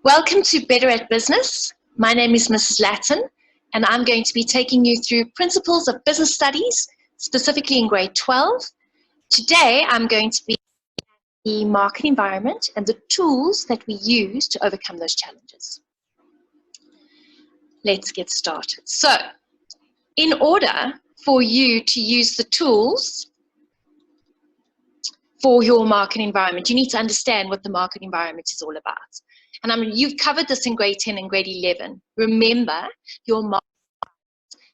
Welcome to Better at Business. My name is Mrs. Latin, and I'm going to be taking you through principles of business studies, specifically in grade 12. Today, I'm going to be the market environment and the tools that we use to overcome those challenges. Let's get started. So, in order for you to use the tools for your market environment, you need to understand what the market environment is all about. And you've covered this in grade 10 and grade 11. Remember, your market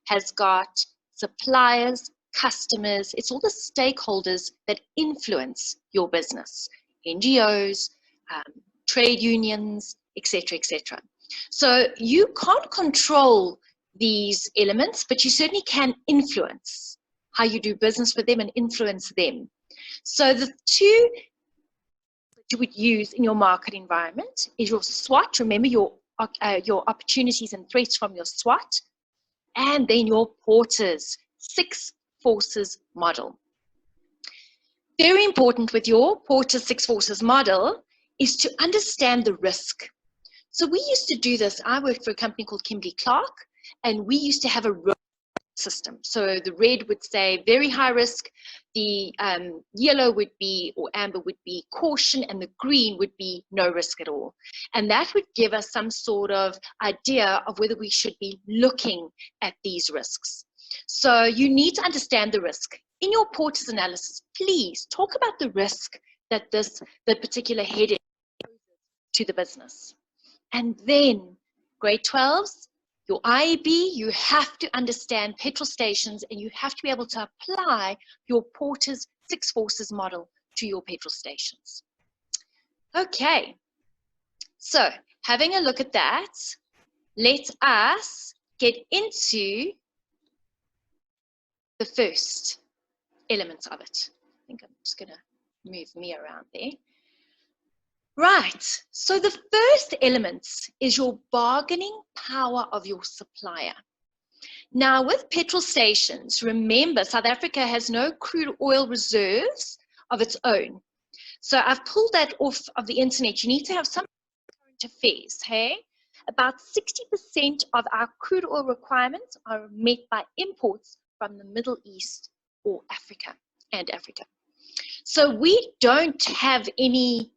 has got suppliers, customers, it's all the stakeholders that influence your business, NGOs, trade unions, etc., etc. So you can't control these elements, but you certainly can influence how you do business with them and influence them. So the two that you would use in your market environment is your SWOT. Remember your opportunities and threats from your SWOT, and then your Porter's 6 forces model. Very important with your Porter's 6 forces model is to understand the risk. So we used to do this. I worked for a company called Kimberly-Clark, and we used to have a system. So the red would say very high risk, the yellow would be, or amber would be caution, and the green would be no risk at all. And that would give us some sort of idea of whether we should be looking at these risks. So you need to understand the risk. In your Porter's analysis, please talk about the risk that the particular heading poses to the business. And then grade 12s, your IAB, you have to understand petrol stations, and you have to be able to apply your Porter's 6 forces model to your petrol stations. Okay, so having a look at that, let us get into the first elements of it. I think I'm just going to move me around there. Right, so the first element is your bargaining power of your supplier. Now with petrol stations, remember South Africa has no crude oil reserves of its own. So I've pulled that off of the internet. You need to have some current affairs, hey? About 60% of our crude oil requirements are met by imports from the Middle East or Africa and Africa. So we don't have any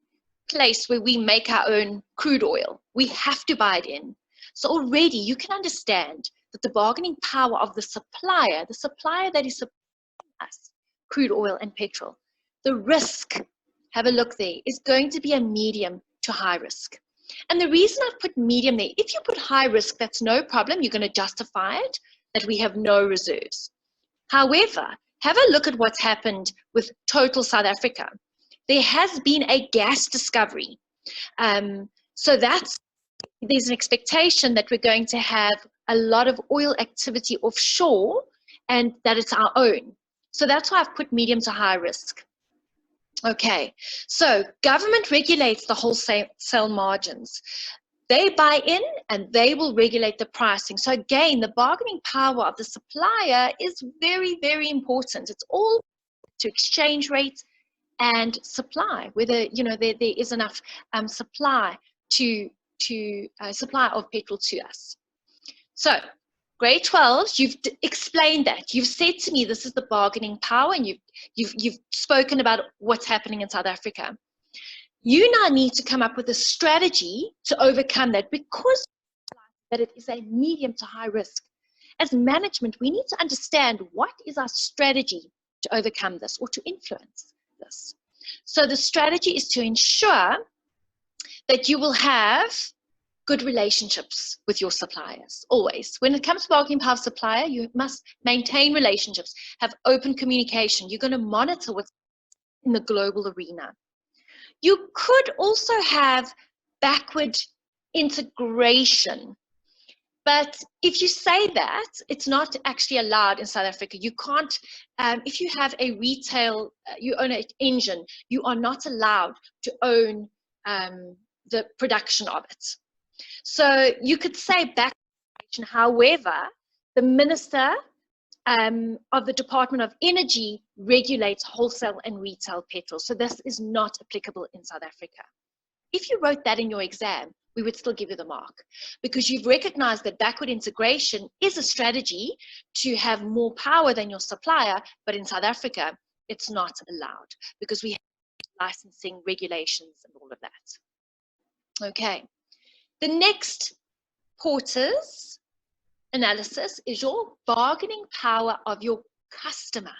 place where we make our own crude oil. We have to buy it in. So already you can understand that the bargaining power of the supplier that is supplying us crude oil and petrol, the risk, have a look there, is going to be a medium to high risk. And the reason I've put medium there, if you put high risk, that's no problem. You're going to justify it, that we have no reserves. However, have a look at what's happened with Total South Africa. There has been a gas discovery. So there's an expectation that we're going to have a lot of oil activity offshore and that it's our own. So that's why I've put medium to high risk. Okay, so government regulates the wholesale margins. They buy in and they will regulate the pricing. So again, the bargaining power of the supplier is very, very important. It's all to exchange rates and supply, whether there is enough supply to supply of petrol to us. So grade 12, you've explained that. You've said to me this is the bargaining power, and you've spoken about what's happening in South Africa. You now need to come up with a strategy to overcome that, because that it is a medium to high risk. As management, we need to understand what is our strategy to overcome this or to influence this. So the strategy is to ensure that you will have good relationships with your suppliers, always. When it comes to bargaining power of supplier, you must maintain relationships, have open communication. You're going to monitor what's in the global arena. You could also have backward integration. But if you say that, it's not actually allowed in South Africa. You can't, if you have a retail, you own an engine, you are not allowed to own the production of it. So you could say backward integration. However, the Minister of the Department of Energy regulates wholesale and retail petrol. So this is not applicable in South Africa. If you wrote that in your exam, we would still give you the mark, because you've recognized that backward integration is a strategy to have more power than your supplier. But in South Africa, it's not allowed because we have licensing regulations and all of that. Okay. The next Porter's analysis is your bargaining power of your customer.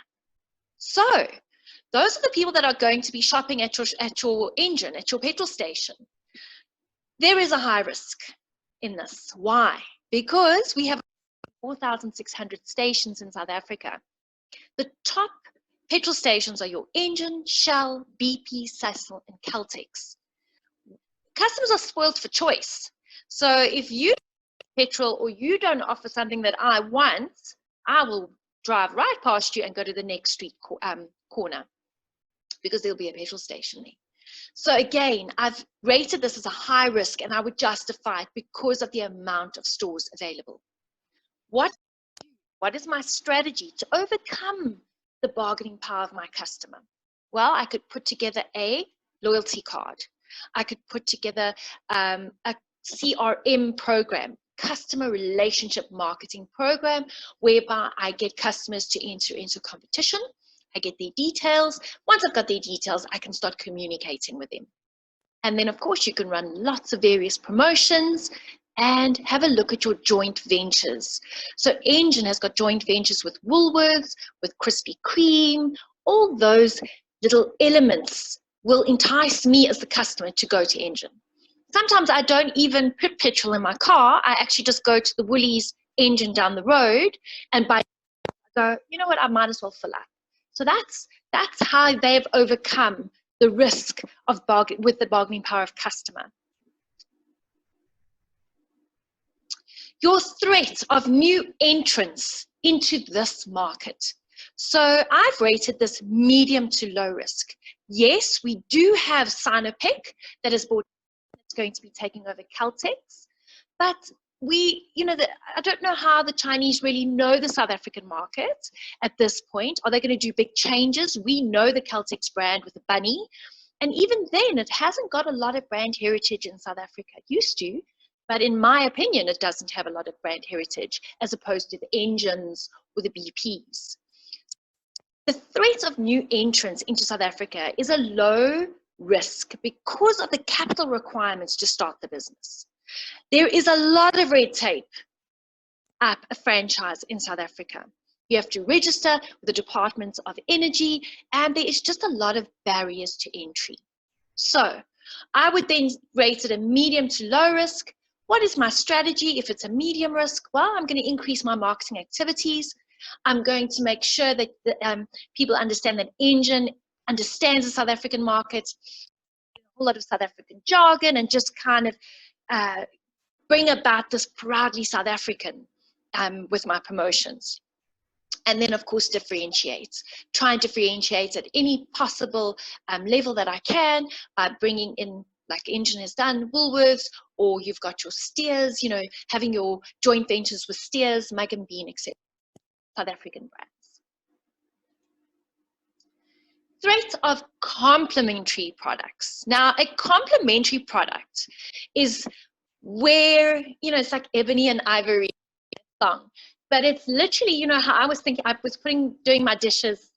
So those are the people that are going to be shopping at your engine, at your petrol station. There is a high risk in this. Why? Because we have 4,600 stations in South Africa. The top petrol stations are your Engine, Shell, BP, Sasol, and Caltex. Customers are spoiled for choice. So if you petrol or you don't offer something that I want, I will drive right past you and go to the next street corner, because there'll be a petrol station there. So again, I've rated this as a high risk, and I would justify it because of the amount of stores available. What is my strategy to overcome the bargaining power of my customer? Well, I could put together a loyalty card. I could put together a CRM program, customer relationship marketing program, whereby I get customers to enter into competition. I get their details. Once I've got their details, I can start communicating with them. And then, of course, you can run lots of various promotions and have a look at your joint ventures. So Engine has got joint ventures with Woolworths, with Krispy Kreme. All those little elements will entice me as the customer to go to Engine. Sometimes I don't even put petrol in my car. I actually just go to the Woolies Engine down the road and go, you know what, I might as well fill up. So that's how they've overcome the risk of with the bargaining power of customer. Your threat of new entrants into this market. So I've rated this medium to low risk. Yes, we do have Sinopec that is going to be taking over Caltex, but I don't know how the Chinese really know the South African market at this point. Are they going to do big changes? We know the Caltex brand with the bunny, and even then, it hasn't got a lot of brand heritage in South Africa. It used to, but in my opinion, it doesn't have a lot of brand heritage as opposed to the Engines or the BPs. The threat of new entrants into South Africa is a low risk because of the capital requirements to start the business. There is a lot of red tape up a franchise in South Africa. You have to register with the Department of Energy, and there is just a lot of barriers to entry. So I would then rate it a medium to low risk. What is my strategy if it's a medium risk? Well, I'm going to increase my marketing activities. I'm going to make sure that people understand that Engine understands the South African market, a whole lot of South African jargon, and just kind of bring about this proudly South African with my promotions. And then, of course, differentiate. Try and differentiate at any possible level that I can by bringing in, like Engine has done, Woolworths, or you've got your Steers, having your joint ventures with Steers, Mug and Bean, etc. South African brands. Threat of complementary products. Now, a complementary product is where, it's like ebony and ivory song, but it's literally, how I was thinking, I was doing my dishes,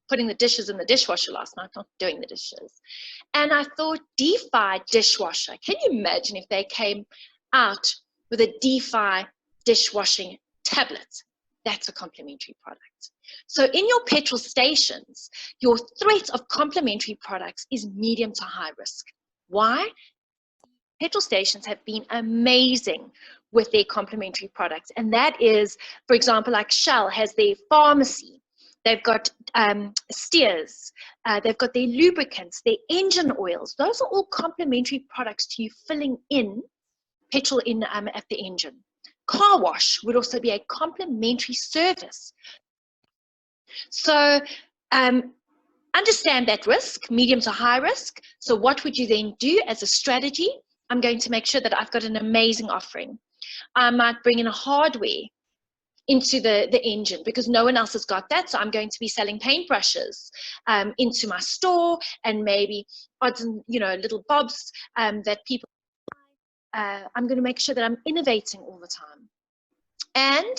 putting the dishes in the dishwasher last night, not doing the dishes. And I thought, DeFi dishwasher. Can you imagine if they came out with a DeFi dishwashing tablet? That's a complementary product. So in your petrol stations, your threat of complementary products is medium to high risk. Why? Petrol stations have been amazing with their complementary products. And that is, for example, like Shell has their pharmacy. They've got Steers. They've got their lubricants, their engine oils. Those are all complementary products to you filling in petrol in at the engine. Car wash would also be a complementary service. So understand that risk, medium to high risk. So what would you then do as a strategy? I'm going to make sure that I've got an amazing offering. I might bring in a hardware into the engine because no one else has got that. So I'm going to be selling paintbrushes into my store, and maybe odds and little bobs that people I'm going to make sure that I'm innovating all the time. And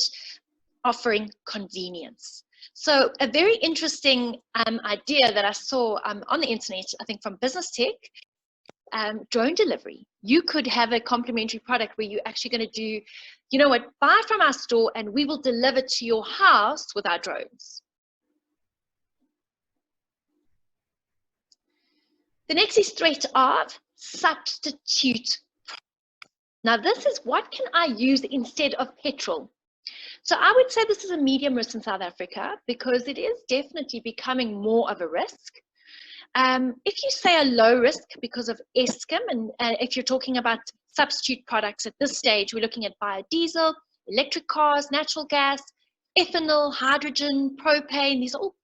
offering convenience. So a very interesting idea that I saw on the internet, I think from Business Tech, drone delivery. You could have a complementary product where you're actually going to do, you know what, buy from our store and we will deliver to your house with our drones. The next is threat of substitute. Now this is, what can I use instead of petrol? So I would say this is a medium risk in South Africa because it is definitely becoming more of a risk. If you say a low risk because of Eskom, and if you're talking about substitute products at this stage, we're looking at biodiesel, electric cars, natural gas, ethanol, hydrogen, propane. These are all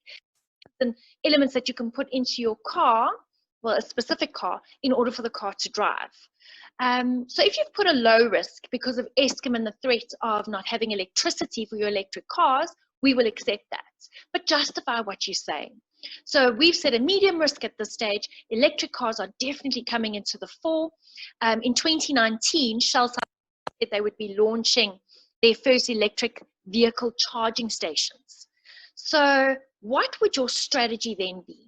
elements that you can put into your car, well, a specific car, in order for the car to drive. So if you've put a low risk because of Eskom and the threat of not having electricity for your electric cars, we will accept that. But justify what you're saying. So we've set a medium risk at this stage. Electric cars are definitely coming into the fore. In 2019, Shell said they would be launching their first electric vehicle charging stations. So what would your strategy then be?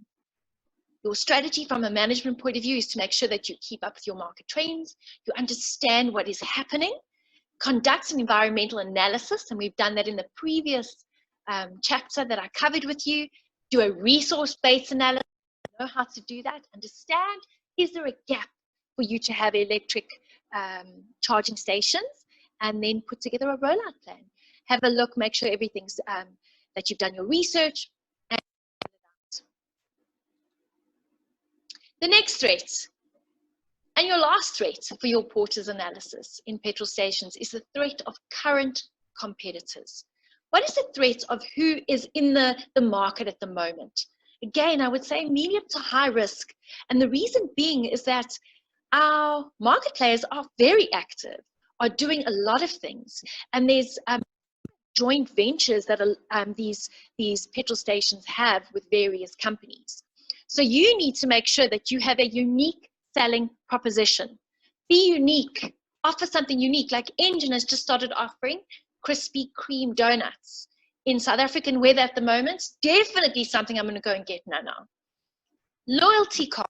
Your strategy from a management point of view is to make sure that you keep up with your market trends, you understand what is happening, conduct an environmental analysis, and we've done that in the previous chapter that I covered with you. Do a resource-based analysis, know how to do that, understand, is there a gap for you to have electric charging stations, and then put together a rollout plan. Have a look, make sure everything's, that you've done your research. The next threat, and your last threat for your Porter's analysis in petrol stations, is the threat of current competitors. What is the threat of who is in the market at the moment? Again, I would say medium to high risk. And the reason being is that our market players are very active, are doing a lot of things. And there's joint ventures that these petrol stations have with various companies. So you need to make sure that you have a unique selling proposition. Be unique, offer something unique. Like Entrants has just started offering Krispy Kreme donuts in South African weather at the moment. Definitely something I'm going to go and get now. Loyalty card.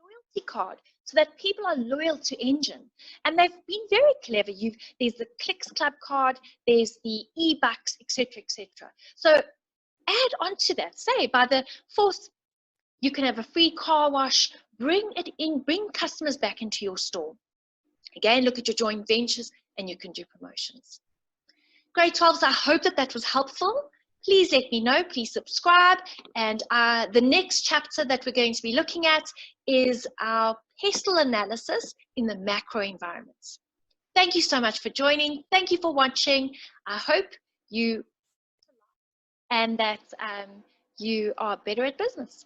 Loyalty card so that people are loyal to Entrants. And they've been very clever. There's the Clicks Club card, there's the e-bucks, etc., etc. So add on to that. Say by the 4th, you can have a free car wash. Bring it in, bring customers back into your store. Again, look at your joint ventures and you can do promotions. Grade 12s, I hope that was helpful. Please let me know, please subscribe. And the next chapter that we're going to be looking at is our pestle analysis in the macro environments. Thank you so much for joining. Thank you for watching. I hope you and that you are better at business.